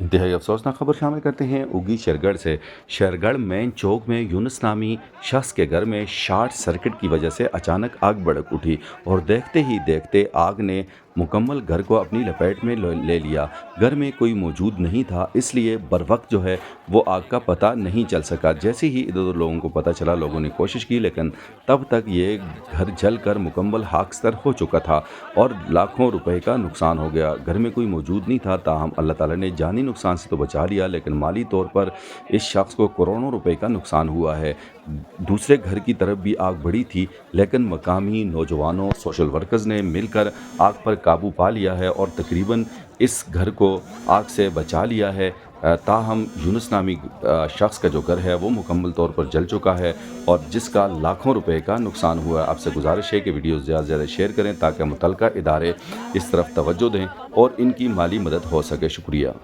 इंतहाई अफसोसनाक खबर शामिल करते हैं उगी शेरगढ़ से। शेरगढ़ मेन चौक में यूनुस नामी शख्स के घर में शॉर्ट सर्किट की वजह से अचानक आग भड़क उठी और देखते ही देखते आग ने मुकम्मल घर को अपनी लपेट में ले लिया। घर में कोई मौजूद नहीं था, इसलिए बर वक्त जो है वो आग का पता नहीं चल सका। जैसे ही इधर उधर लोगों को पता चला, लोगों ने कोशिश की, लेकिन तब तक ये घर जल कर मुकम्मल खाकस्तर हो चुका था और लाखों रुपए का नुकसान हो गया। घर में कोई मौजूद नहीं था, ताहम अल्लाह ताला ने जानी नुकसान से तो बचा लिया, लेकिन माली तौर पर इस शख्स को करोड़ों रुपए का नुकसान हुआ है। दूसरे घर की तरफ भी आग बढ़ी थी, लेकिन मकामी नौजवानों, सोशल वर्कर्स ने मिलकर आग पर काबू पा लिया है और तकरीबन इस घर को आग से बचा लिया है। ताहम यूनुस नामी शख्स का जो घर है वो मुकम्मल तौर पर जल चुका है और जिसका लाखों रुपए का नुकसान हुआ है। आपसे गुजारिश है कि वीडियो ज़्यादा से ज़्यादा शेयर करें ताकि मुतल्लिका इदारे इस तरफ तवज्जो दें और इनकी माली मदद हो सके। शुक्रिया।